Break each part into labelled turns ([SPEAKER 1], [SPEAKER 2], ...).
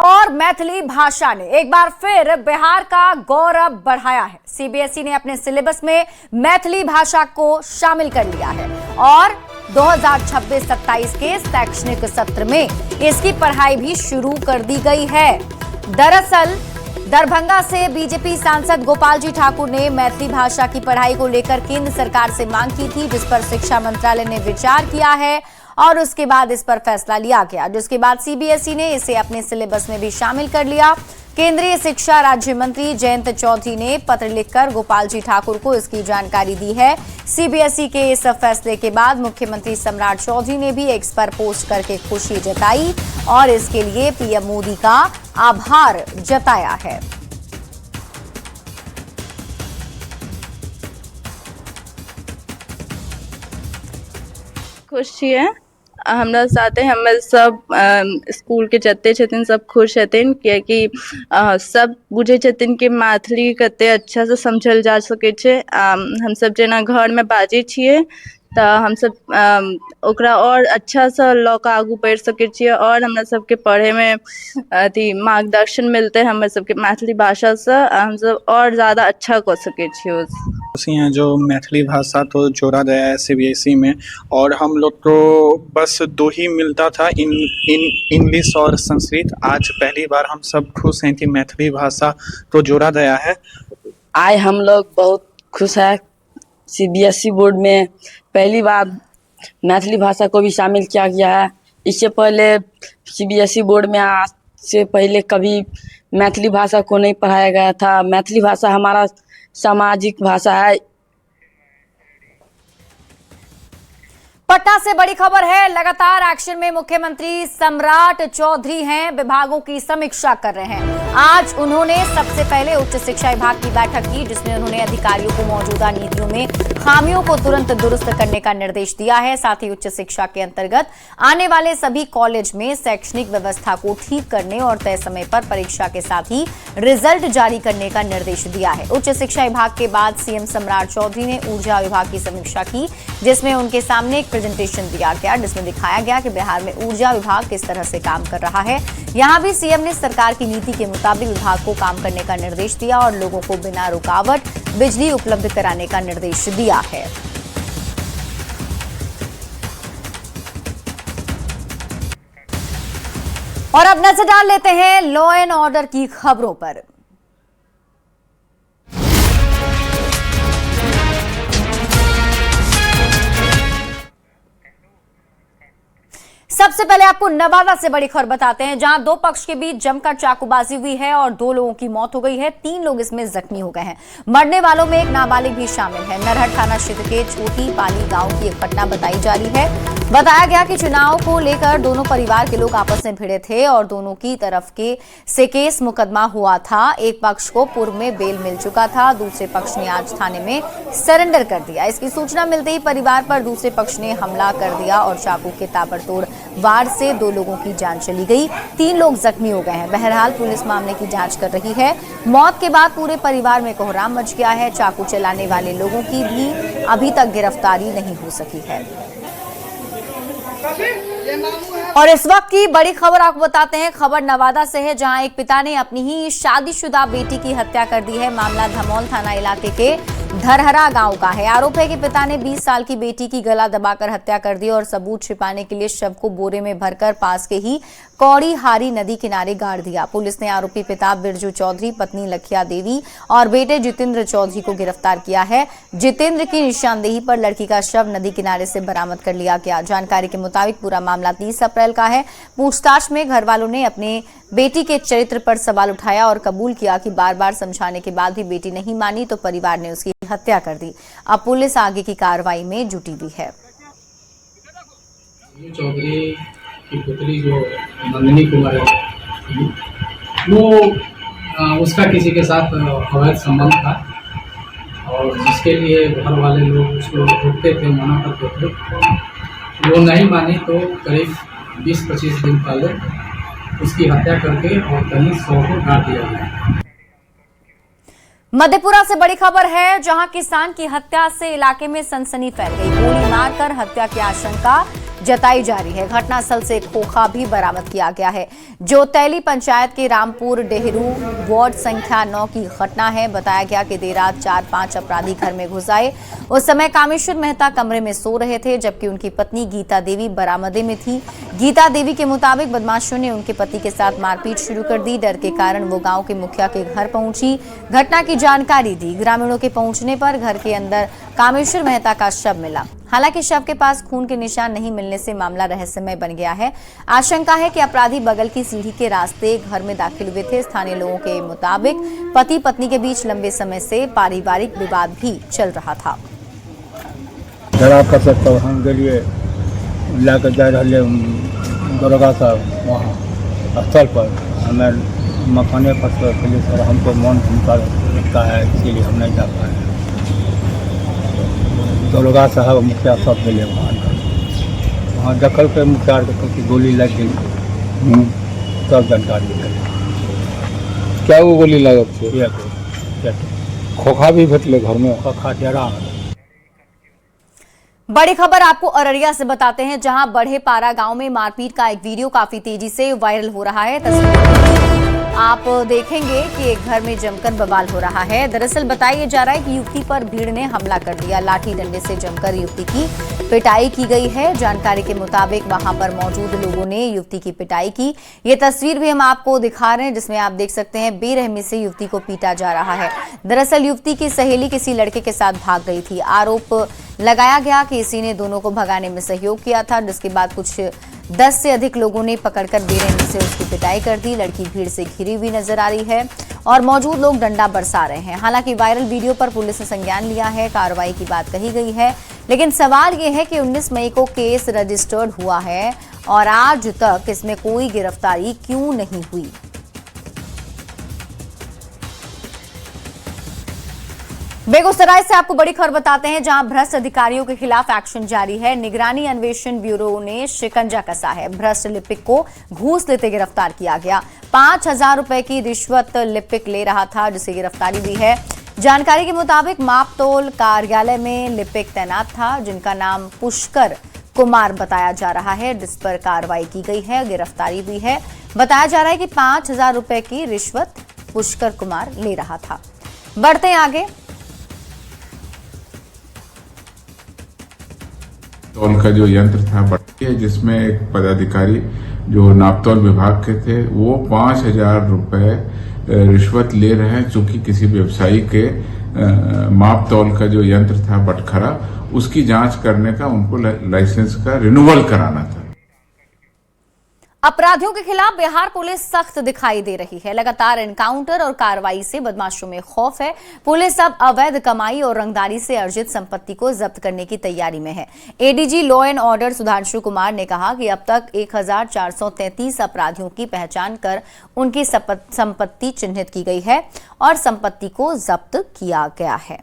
[SPEAKER 1] और मैथिली भाषा ने एक बार फिर बिहार का गौरव बढ़ाया है। सीबीएसई ने अपने सिलेबस में मैथिली भाषा को शामिल कर लिया है और 2026-27 के शैक्षणिक सत्र में इसकी पढ़ाई भी शुरू कर दी गई है। दरअसल दरभंगा से बीजेपी सांसद गोपाल जी ठाकुर ने मैथिली भाषा की पढ़ाई को लेकर केंद्र सरकार से मांग की थी, जिस पर शिक्षा मंत्रालय ने विचार किया है और उसके बाद इस पर फैसला लिया गया, जिसके बाद सीबीएसई ने इसे अपने सिलेबस में भी शामिल कर लिया। केंद्रीय शिक्षा राज्य मंत्री जयंत चौधरी ने पत्र लिखकर गोपाल जी ठाकुर को इसकी जानकारी दी है। सीबीएसई के इस फैसले के बाद मुख्यमंत्री सम्राट चौधरी ने भी एक्स पर पोस्ट करके खुशी जताई और इसके लिए पीएम मोदी का आभार जताया है।
[SPEAKER 2] खुश छियै हमरा साथे हमे सब स्कूल के जते छथिन सब खुश छथिन, कियाकि सब बुझे छथिन कि मैथिली कते अच्छा से समझल जा सके छै। हम सब जेना घर में बाजै छियै तो हम सब ओकरा और अच्छा से लऽ कऽ आगू बढ़ि सकै छियै और हमरा सबके पढ़े में अथी मार्गदर्शन मिलते हमें सबके मैथिली भाषा से हम सब और ज्यादा अच्छा कर सकै छियै।
[SPEAKER 3] हैं जो मैथिली भाषा तो जोड़ा गया है सीबीएसई में, और हम लोग तो बस दो ही मिलता था इंग्लिश और संस्कृत। आज पहली बार हम सब खुश हैं कि मैथिली भाषा तो जोड़ा गया है।
[SPEAKER 4] आज हम लोग बहुत खुश है, सीबीएसई बोर्ड में पहली बार मैथिली भाषा को भी शामिल किया गया है। इससे पहले सीबीएसई बोर्ड में आज से पहले कभी मैथिली भाषा को नहीं पढ़ाया गया था। मैथिली भाषा हमारा सामाजिक भाषा है।
[SPEAKER 1] पटना से बड़ी खबर है, लगातार एक्शन में मुख्यमंत्री सम्राट चौधरी हैं, विभागों की समीक्षा कर रहे हैं। आज उन्होंने सबसे पहले उच्च शिक्षा विभाग की बैठक की, जिसमें उन्होंने अधिकारियों को मौजूदा नीतियों में खामियों को तुरंत दुरुस्त करने का निर्देश दिया है। साथ ही उच्च शिक्षा के अंतर्गत आने वाले सभी कॉलेज में शैक्षणिक व्यवस्था को ठीक करने और तय समय पर परीक्षा के साथ ही रिजल्ट जारी करने का निर्देश दिया है। उच्च शिक्षा विभाग के बाद सीएम सम्राट चौधरी ने ऊर्जा विभाग की समीक्षा की, जिसमें उनके सामने एक प्रेजेंटेशन दिया गया, जिसमें दिखाया गया कि बिहार में ऊर्जा विभाग किस तरह से काम कर रहा है। यहां भी सीएम ने सरकार की नीति के मुताबिक विभाग को काम करने का निर्देश दिया और लोगों को बिना रुकावट बिजली उपलब्ध कराने का निर्देश दिया है। और अब नजर डाल लेते हैं लॉ एंड ऑर्डर की खबरों पर। सबसे पहले आपको नवादा से बड़ी खबर बताते हैं, जहां दो पक्ष के बीच जमकर चाकूबाजी हुई है और 2 लोगों की मौत हो गई है, 3 लोग इसमें जख्मी हो गए हैं। मरने वालों में एक नाबालिग भी शामिल है। नरहट थाना क्षेत्र के छोटी पाली गांव की एक घटना बताई जा रही है। बताया गया कि चुनाव को लेकर दोनों परिवार के लोग आपस में भिड़े थे और दोनों की तरफ के से केस मुकदमा हुआ था। एक पक्ष को पूर्व में बेल मिल चुका था, दूसरे पक्ष ने आज थाने में सरेंडर कर दिया। इसकी सूचना मिलते ही परिवार पर दूसरे पक्ष ने हमला कर दिया और चाकू के ताबड़तोड़ वार से 2 लोगों की जान चली गई, 3 लोग जख्मी हो गए हैं। बहरहाल पुलिस मामले की जांच कर रही है। मौत के बाद पूरे परिवार में कोहराम मच गया है। चाकू चलाने वाले लोगों की भी अभी तक गिरफ्तारी नहीं हो सकी है। और इस वक्त की बड़ी खबर आपको बताते हैं, खबर नवादा से है, जहां एक पिता ने अपनी ही शादीशुदा बेटी की हत्या कर दी है। मामला धमौल थाना इलाके के धरहरा गांव का है। आरोप है कि पिता ने 20 साल की बेटी की गला दबाकर हत्या कर दी और सबूत छिपाने के लिए शव को बोरे में भरकर पास के ही कौड़ी हारी नदी किनारे गाड़ दिया। पुलिस ने आरोपी पिता बिरजू चौधरी, पत्नी लखिया देवी और बेटे जितेंद्र चौधरी को गिरफ्तार किया है। जितेंद्र की निशानदेही पर लड़की का शव नदी किनारे से बरामद कर लिया गया। जानकारी के मुताबिक पूरा मामला 30 अप्रैल का है। पूछताछ में घर वालों ने अपने बेटी के चरित्र पर सवाल उठाया और कबूल किया कि बार बार समझाने के बाद भी बेटी नहीं मानी तो परिवार ने उसकी हत्या कर दी। अब पुलिस आगे की कार्रवाई में जुटी हुई है।
[SPEAKER 5] चौधरी की पुत्री जो नंदिनी कुमार है, वो उसका किसी के साथ अवैध संबंध था और जिसके लिए घर वाले लोग उसको रोकते थे, मना करते थे। वो नहीं मानी तो करीब 20-25 दिन पहले उसकी हत्या करके और कहीं 100 को काट दिया गया।
[SPEAKER 1] मधेपुरा से बड़ी खबर है, जहां किसान की हत्या से इलाके में सनसनी फैल गई। गोली मारकर हत्या की आशंका जताई जा रही है। घटनास्थल से खोखा भी बरामद किया गया है। जोतैली पंचायत के रामपुर डेहरू वार्ड संख्या 9 की घटना है। बताया गया कि देर रात 4-5 अपराधी घर में घुस आए। उस समय कामेश्वर मेहता कमरे में सो रहे थे, जबकि उनकी पत्नी गीता देवी बरामदे में थी। गीता देवी के मुताबिक बदमाशों ने उनके पति के साथ मारपीट शुरू कर दी। डर के कारण वो गांव के मुखिया के घर पहुंची, घटना की जानकारी दी। ग्रामीणों के पहुंचने पर घर के अंदर कामेश्वर मेहता का शव मिला। हालांकि शव के पास खून के निशान नहीं मिलने से मामला रहस्यमय बन गया है। आशंका है कि अपराधी बगल की सीढ़ी के रास्ते घर में दाखिल हुए थे। स्थानीय लोगों के मुताबिक पति पत्नी के बीच लंबे समय से पारिवारिक विवाद भी चल रहा था।
[SPEAKER 6] हम गेलिए लाकर जा रहे दरोगा साहब वहाँ स्थल पर, हमें मकाने पर चलिए सर, हमको मन घूमता लगता है, इसीलिए हम नहीं जा पाए। दरोगा साहब मुखिया सब मिले वहाँ दखल के मुखिया की गोली लग गई, सब जानकारी मिली।
[SPEAKER 7] क्या वो गोली लागत छै?
[SPEAKER 6] खोखा भी भेटले घर में, खोखा जरा।
[SPEAKER 1] बड़ी खबर आपको अररिया से बताते हैं, जहां बढ़े पारा गांव में मारपीट का एक वीडियो काफी तेजी से वायरल हो रहा है। तस्वीर आप देखेंगे कि एक घर में जमकर बवाल हो रहा है। दरअसल बताया जा रहा है कि युवती पर भीड़ ने हमला कर दिया। लाठी डंडे से जमकर युवती की पिटाई की गई है। जानकारी के मुताबिक वहां पर मौजूद लोगों ने युवती की पिटाई की। ये तस्वीर भी हम आपको दिखा रहे हैं, जिसमें आप देख सकते हैं बेरहमी से युवती को पीटा जा रहा है। दरअसल युवती की सहेली किसी लड़के के साथ भाग गई थी। आरोप लगाया गया कि इसी ने दोनों को भगाने में सहयोग किया था, जिसके बाद कुछ 10 से अधिक लोगों ने पकड़कर बेरहमी से उसकी पिटाई कर दी। लड़की भीड़ से घिरी हुई नजर आ रही है और मौजूद लोग डंडा बरसा रहे हैं। हालांकि वायरल वीडियो पर पुलिस ने संज्ञान लिया है, कार्रवाई की बात कही गई है। लेकिन सवाल यह है कि 19 मई को केस रजिस्टर्ड हुआ है और आज तक इसमें कोई गिरफ्तारी क्यों नहीं हुई। बेगूसराय से आपको बड़ी खबर बताते हैं, जहां भ्रष्ट अधिकारियों के खिलाफ एक्शन जारी है। निगरानी अन्वेषण ब्यूरो ने शिकंजा कसा है। भ्रष्ट लिपिक को घूस लेते गिरफ्तार किया गया। 5,000 रुपए की रिश्वत लिपिक ले रहा था, जिसकी गिरफ्तारी हुई है। जानकारी के मुताबिक मापतोल कार्यालय में लिपिक तैनात था, जिनका नाम पुष्कर कुमार बताया जा रहा है, जिस पर कार्रवाई की गई है, गिरफ्तारी हुई है। बताया जा रहा है कि 5,000 रुपए की रिश्वत पुष्कर कुमार ले रहा था। बढ़ते हैं आगे।
[SPEAKER 8] तौल का जो यंत्र था बढ़िया, जिसमें एक पदाधिकारी जो नापतौल विभाग के थे, वो 5,000 रुपए रिश्वत ले रहे हैं। चूंकि किसी व्यवसायी के मापतौल का जो यंत्र था बटखरा, उसकी जांच करने का उनको लाइसेंस का रिन्यूअल कराना था।
[SPEAKER 1] अपराधियों के खिलाफ बिहार पुलिस सख्त दिखाई दे रही है। लगातार एनकाउंटर और कार्रवाई से बदमाशों में खौफ है। पुलिस अब अवैध कमाई और रंगदारी से अर्जित संपत्ति को जब्त करने की तैयारी में है। ADG law and order Sudhanshu Kumar ने कहा कि अब तक 1,433 अपराधियों की पहचान कर उनकी संपत्ति चिन्हित की गई है और संपत्ति को जब्त किया गया है।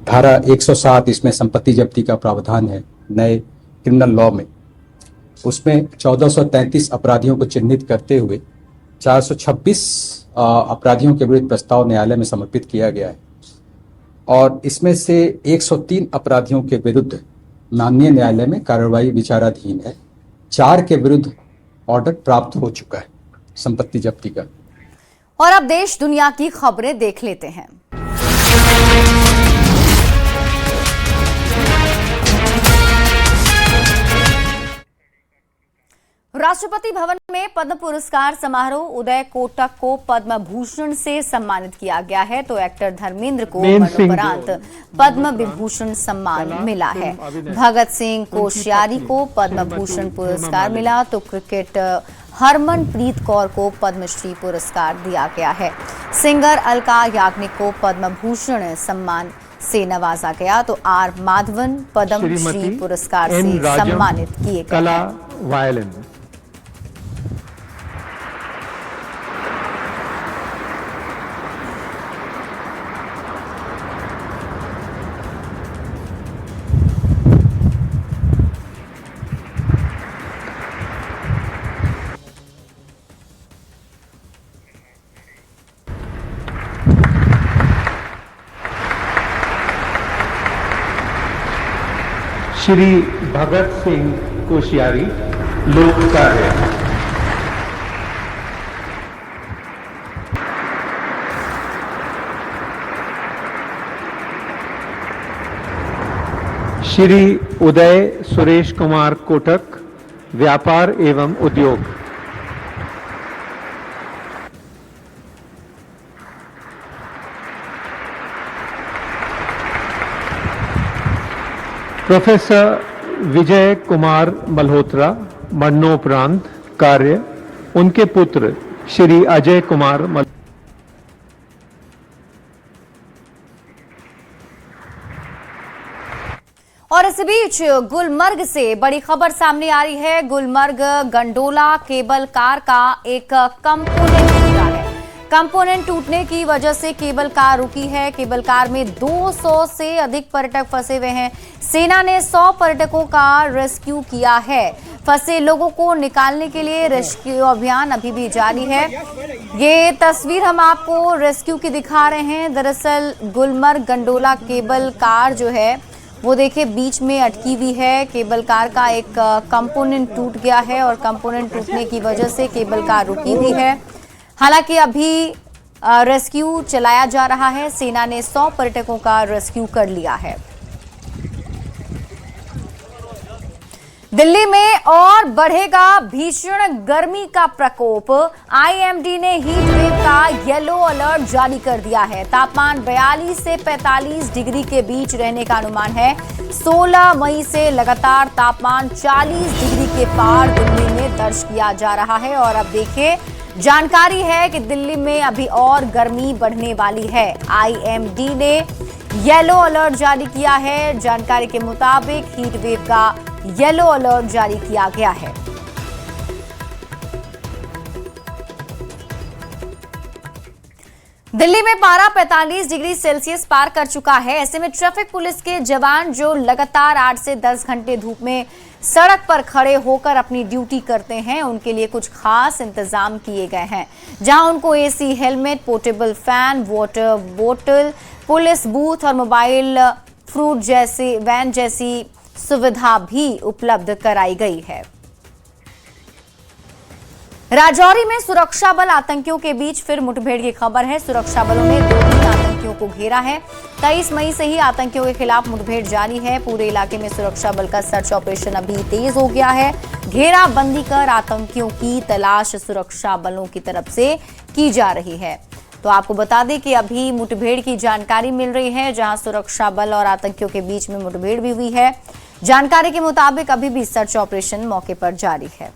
[SPEAKER 9] धारा 107 इसमें संपत्ति जब्ती का प्रावधान है नए क्रिमिनल लॉ में। उसमें 1433 अपराधियों को चिन्हित करते हुए 426 अपराधियों के विरुद्ध प्रस्ताव न्यायालय में समर्पित किया गया है और इसमें से 103 अपराधियों के विरुद्ध माननीय न्यायालय में कार्रवाई विचाराधीन है। 4 के विरुद्ध ऑर्डर प्राप्त हो चुका है संपत्ति जब्ती का।
[SPEAKER 1] और अब देश दुनिया की खबरें देख लेते हैं। राष्ट्रपति भवन में पद्म पुरस्कार समारोह। उदय कोटक को पद्म भूषण से सम्मानित किया गया है, तो एक्टर धर्मेंद्र को मरणोपरांत पद्म विभूषण सम्मान मिला है। भगत सिंह कोश्यारी को पद्म भूषण पुरस्कार मिला, तो क्रिकेट हरमनप्रीत कौर को पद्मश्री पुरस्कार दिया गया है। सिंगर अलका याग्निक को पद्म भूषण सम्मान से नवाजा गया, तो आर माधवन पद्मश्री पुरस्कार से सम्मानित किए गए।
[SPEAKER 7] श्री भगत सिंह कोश्यारी, लोक कार्य। श्री उदय सुरेश कुमार कोटक, व्यापार एवं उद्योग। प्रोफेसर विजय कुमार मल्होत्रा, मरणोपरांत, कार्य। उनके पुत्र श्री अजय कुमार
[SPEAKER 1] और इस बीच गुलमर्ग से बड़ी खबर सामने आ रही है। गुलमर्ग गंडोला केबल कार का एक कंपोनेंट टूटा है। कंपोनेंट टूटने की वजह से केबल कार रुकी है। केबल कार में 200 से अधिक पर्यटक फंसे हुए हैं। सेना ने 100 पर्यटकों का रेस्क्यू किया है। फंसे लोगों को निकालने के लिए रेस्क्यू अभियान अभी भी जारी है। ये तस्वीर हम आपको रेस्क्यू की दिखा रहे हैं। दरअसल गुलमर्ग गंडोला केबल कार जो है वो देखिए बीच में अटकी हुई है। केबल कार का एक कंपोनेंट टूट गया है और कंपोनेंट टूटने की वजह से केबल कार रुकी हुई है। हालांकि अभी रेस्क्यू चलाया जा रहा है। सेना ने 100 पर्यटकों का रेस्क्यू कर लिया है। दिल्ली में और बढ़ेगा भीषण गर्मी का प्रकोप। आईएमडी ने हीट वेव का येलो अलर्ट जारी कर दिया है। तापमान 42 से 45 डिग्री के बीच रहने का अनुमान है। 16 मई से लगातार तापमान 40 डिग्री के पार दिल्ली में दर्ज किया जा रहा है। और अब देखिए जानकारी है कि दिल्ली में अभी और गर्मी बढ़ने वाली है। आईएमडी ने येलो अलर्ट जारी किया है। जानकारी के मुताबिक हीट वेव का येलो अलर्ट जारी किया गया है। दिल्ली में पारा 45 डिग्री सेल्सियस पार कर चुका है। ऐसे में ट्रैफिक पुलिस के जवान जो लगातार 8 से 10 घंटे धूप में सड़क पर खड़े होकर अपनी ड्यूटी करते हैं, उनके लिए कुछ खास इंतजाम किए गए हैं, जहां उनको AC, helmet, portable fan, water बोतल, पुलिस बूथ और मोबाइल फ्रूट जैसी वैन जैसी सुविधा भी उपलब्ध कराई गई है। राजौरी में सुरक्षा बल आतंकियों के बीच फिर मुठभेड़ की खबर है। सुरक्षा बलों ने 2 दिन आतंकियों को घेरा है। 23 मई से ही आतंकियों के खिलाफ मुठभेड़ जारी है। पूरे इलाके में सुरक्षा बल का सर्च ऑपरेशन अभी तेज हो गया है। घेराबंदी कर आतंकियों की तलाश सुरक्षा बलों की तरफ से की जा रही है। तो आपको बता दें कि अभी मुठभेड़ की जानकारी मिल रही है, जहां सुरक्षा बल और आतंकियों के बीच में मुठभेड़ भी हुई है। जानकारी के मुताबिक अभी भी सर्च ऑपरेशन मौके पर जारी है।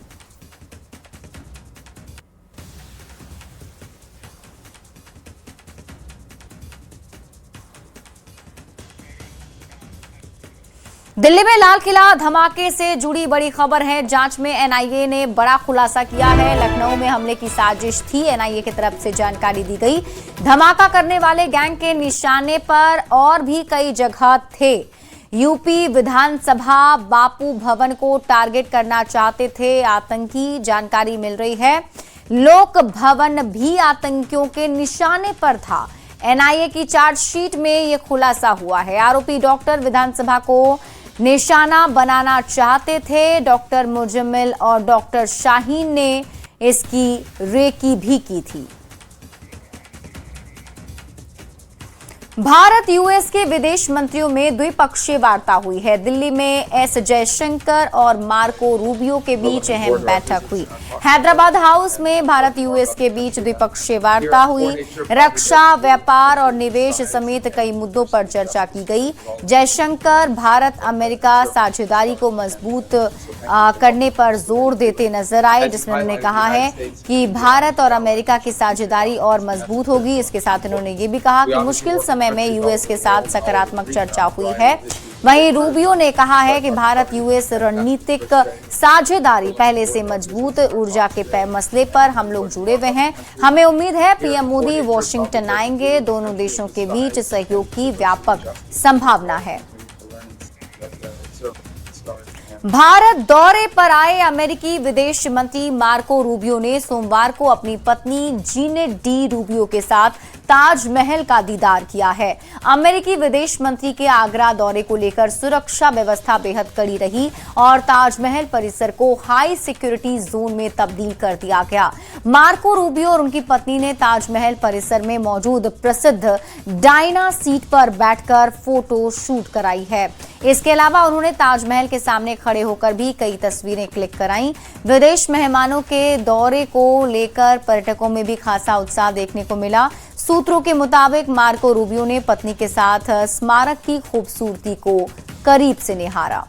[SPEAKER 1] दिल्ली में लाल किला धमाके से जुड़ी बड़ी खबर है। जांच में एनआईए ने बड़ा खुलासा किया है। लखनऊ में हमले की साजिश थी, एनआईए की तरफ से जानकारी दी गई। धमाका करने वाले गैंग के निशाने पर और भी कई जगह थे। यूपी विधानसभा बापू भवन को टारगेट करना चाहते थे आतंकी, जानकारी मिल रही है। लोक भवन भी आतंकियों के निशाने पर था। एनआईए की चार्जशीट में यह खुलासा हुआ है। आरोपी डॉक्टर विधानसभा को निशाना बनाना चाहते थे। डॉक्टर मुजम्मिल और डॉक्टर शाहीन ने इसकी रेकी भी की थी। भारत यूएस के विदेश मंत्रियों में द्विपक्षीय वार्ता हुई है। दिल्ली में एस जयशंकर और मार्को रूबियो के बीच अहम बैठक हुई। हैदराबाद हाउस में भारत यूएस के बीच द्विपक्षीय वार्ता हुई। रक्षा, व्यापार और निवेश समेत कई मुद्दों पर चर्चा की गई। जयशंकर भारत अमेरिका साझेदारी को मजबूत करने पर जोर देते नजर आए, जिसमें उन्होंने कहा है कि भारत और अमेरिका की साझेदारी और मजबूत होगी। इसके साथ उन्होंने ये भी कहा कि मुश्किल समय में यूएस के साथ सकारात्मक चर्चा हुई है। वहीं रूबियो ने कहा है कि भारत यूएस रणनीतिक साझेदारी पहले से मजबूत। ऊर्जा के मसले पर हम लोग जुड़े हुए हैं। हमें उम्मीद है पीएम मोदी वॉशिंगटन आएंगे। दोनों देशों के बीच सहयोग की व्यापक संभावना है। भारत दौरे पर आए अमेरिकी विदेश मंत्री मार्को रूबियो ने सोमवार को अपनी पत्नी जीनेट डी रूबियो के साथ ताजमहल का दीदार किया है। अमेरिकी विदेश मंत्री के आगरा दौरे को लेकर सुरक्षा व्यवस्था बेहद कड़ी रही और ताजमहल परिसर को हाई सिक्योरिटी जोन में तब्दील कर दिया गया। मार्को रूबियो और उनकी पत्नी ने ताजमहल परिसर में मौजूद प्रसिद्ध डायना सीट पर बैठकर फोटो शूट कराई है। इसके अलावा उन्होंने ताजमहल के सामने खड़े होकर भी कई तस्वीरें क्लिक कराई। विदेश मेहमानों के दौरे को लेकर पर्यटकों में भी खासा उत्साह देखने को मिला। सूत्रों के मुताबिक मार्को रूबियो ने पत्नी के साथ स्मारक की खूबसूरती को करीब से निहारा।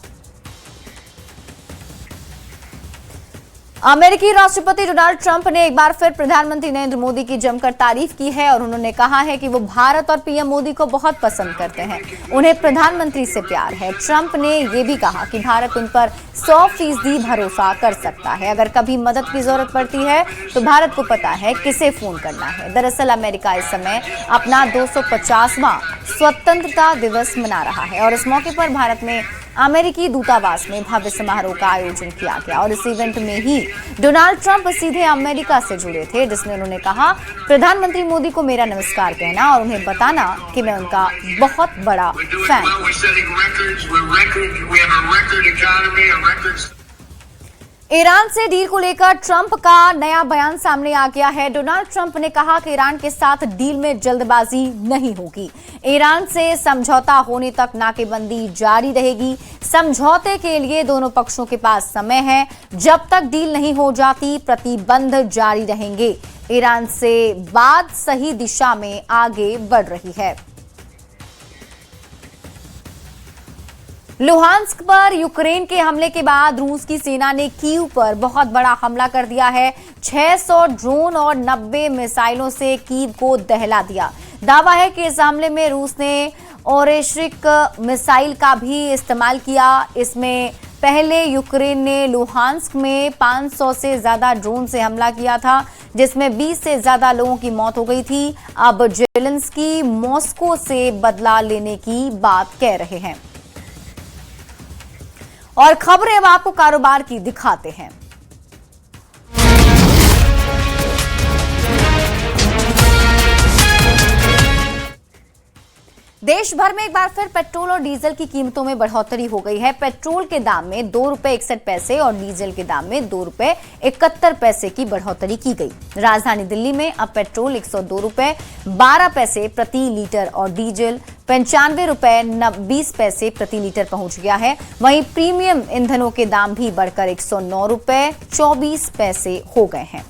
[SPEAKER 1] अमेरिकी राष्ट्रपति डोनाल्ड ट्रंप ने एक बार फिर प्रधानमंत्री नरेंद्र मोदी की जमकर तारीफ की है और उन्होंने कहा है कि वो भारत और पीएम मोदी को बहुत पसंद करते हैं, उन्हें प्रधानमंत्री से प्यार है। ट्रंप ने ये भी कहा कि भारत उन पर 100% भरोसा कर सकता है। अगर कभी मदद की जरूरत पड़ती है तो भारत को पता है किसे फोन करना है। दरअसल अमेरिका इस समय अपना 250वां स्वतंत्रता दिवस मना रहा है और इस मौके पर भारत में अमेरिकी दूतावास में भव्य समारोह का आयोजन किया गया और इस इवेंट में ही डोनाल्ड ट्रंप सीधे अमेरिका से जुड़े थे, जिसमें उन्होंने कहा प्रधानमंत्री मोदी को मेरा नमस्कार कहना और उन्हें बताना कि मैं उनका बहुत बड़ा फैन हूं। ईरान से डील को लेकर ट्रंप का नया बयान सामने आ गया है। डोनाल्ड ट्रंप ने कहा कि ईरान के साथ डील में जल्दबाजी नहीं होगी। ईरान से समझौता होने तक नाकेबंदी जारी रहेगी। समझौते के लिए दोनों पक्षों के पास समय है। जब तक डील नहीं हो जाती प्रतिबंध जारी रहेंगे। ईरान से बात सही दिशा में आगे बढ़ रही है। लुहांस्क पर यूक्रेन के हमले के बाद रूस की सेना ने कीव पर बहुत बड़ा हमला कर दिया है। 600 ड्रोन और 90 मिसाइलों से कीव को दहला दिया। दावा है कि इस हमले में रूस ने ओरेश्रिक मिसाइल का भी इस्तेमाल किया। इसमें पहले यूक्रेन ने लुहांस्क में 500 से ज्यादा ड्रोन से हमला किया था, जिसमें 20 से ज्यादा लोगों की मौत हो गई थी। अब जेलेंस्की मॉस्को से बदला लेने की बात कह रहे हैं। और खबरें अब आपको कारोबार की दिखाते हैं। देश भर में एक बार फिर पेट्रोल और डीजल की कीमतों में बढ़ोतरी हो गई है। पेट्रोल के दाम में 2 रुपए 61 पैसे और डीजल के दाम में 2 रुपए 71 पैसे की बढ़ोतरी की गई। राजधानी दिल्ली में अब पेट्रोल 102 रुपए 12 पैसे प्रति लीटर और डीजल 95 रुपए 20 पैसे प्रति लीटर पहुंच गया है। वहीं प्रीमियम ईंधनों के दाम भी बढ़कर 109 रुपए 24 पैसे हो गए हैं।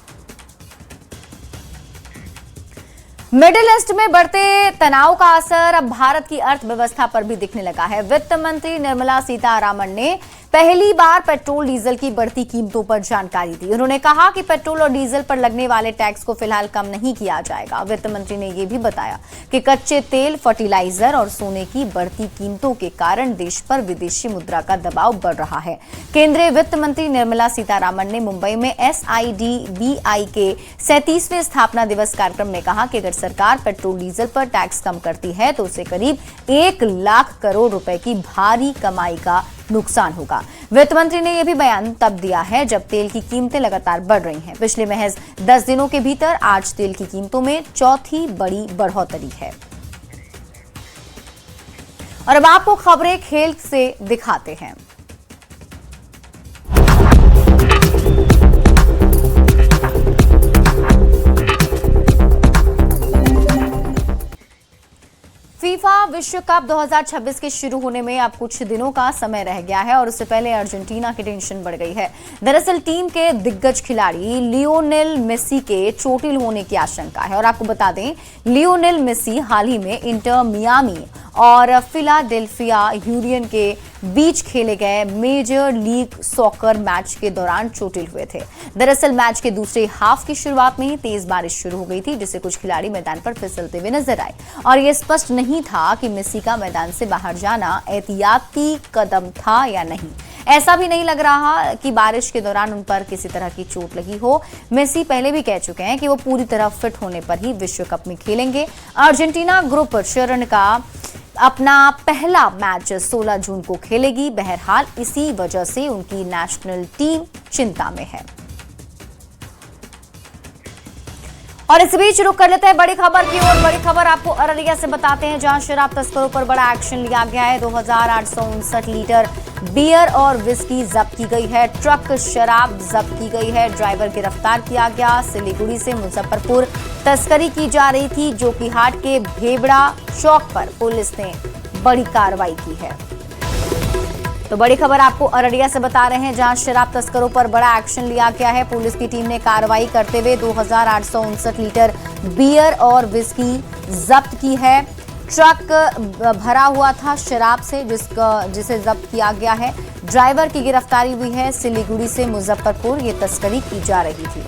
[SPEAKER 1] मिडिल ईस्ट में बढ़ते तनाव का असर अब भारत की अर्थव्यवस्था पर भी दिखने लगा है। वित्त मंत्री निर्मला सीतारामन ने पहली बार पेट्रोल डीजल की बढ़ती कीमतों पर जानकारी दी। उन्होंने कहा कि पेट्रोल और डीजल पर लगने वाले टैक्स को फिलहाल कम नहीं किया जाएगा। वित्त मंत्री ने यह भी बताया कि कच्चे तेल, फर्टिलाइजर और सोने की बढ़ती कीमतों के कारण देश पर विदेशी मुद्रा का दबाव बढ़ रहा है। केंद्रीय वित्त मंत्री निर्मला सीतारामन ने मुंबई में SIDBI के 37वें स्थापना दिवस कार्यक्रम में कहा कि अगर सरकार पेट्रोल डीजल पर टैक्स कम करती है तो उसे करीब 1 लाख करोड़ रुपए की भारी कमाई का नुकसान होगा। वित्त मंत्री ने यह भी बयान तब दिया है जब तेल की कीमतें लगातार बढ़ रही हैं। पिछले महज 10 दिनों के भीतर आज तेल की कीमतों में चौथी बड़ी बढ़ोतरी है। और अब आपको खबरें खेल से दिखाते हैं। फीफा विश्व कप 2026 के शुरू होने में अब कुछ दिनों का समय रह गया है और उससे पहले अर्जेंटीना की टेंशन बढ़ गई है। दरअसल टीम के दिग्गज खिलाड़ी लियोनेल मेसी के चोटिल होने की आशंका है और आपको बता दें लियोनेल मेसी हाल ही में इंटर मियामी और फिलाडेल्फिया यूनियन के बीच खेले गए मेजर लीग सॉकर मैच के दौरान चोटिल हुए थे। दरअसल मैच के दूसरे हाफ की शुरुआत में ही तेज बारिश शुरू हो गई थी, जिससे कुछ खिलाड़ी मैदान पर फिसलते हुए नजर आए और यह स्पष्ट नहीं था कि मेसी का मैदान से बाहर जाना एहतियाती कदम था या नहीं। ऐसा भी नहीं लग रहा कि बारिश के दौरान उन पर किसी तरह की चोट लगी हो। मेसी पहले भी कह चुके हैं कि वो पूरी तरह फिट होने पर ही विश्व कप में खेलेंगे। अर्जेंटीना ग्रुप चरण का अपना पहला मैच 16 जून को खेलेगी। बहरहाल इसी वजह से उनकी नेशनल टीम चिंता में है। और इस बीच रुक कर लेते हैं बड़ी खबर की ओर। बड़ी खबर आपको अररिया से बताते हैं, जहां शराब तस्करों पर बड़ा एक्शन लिया गया है। 2859 लीटर बियर और विस्की जब्त की गई है। ट्रक शराब जब्त की गई है। ड्राइवर गिरफ्तार किया गया। सिलीगुड़ी से मुजफ्फरपुर तस्करी की जा रही थी। जोकीहाट के भेबड़ा चौक पर पुलिस ने बड़ी कार्रवाई की है। तो बड़ी खबर आपको अररिया से बता रहे हैं, जहां शराब तस्करों पर बड़ा एक्शन लिया गया है। पुलिस की टीम ने कार्रवाई करते हुए 2859 लीटर बियर और विस्की जब्त की है। ट्रक भरा हुआ था शराब से, जिसे जब्त किया गया है। ड्राइवर की गिरफ्तारी हुई है। सिलीगुड़ी से मुजफ्फरपुर ये तस्करी की जा रही थी।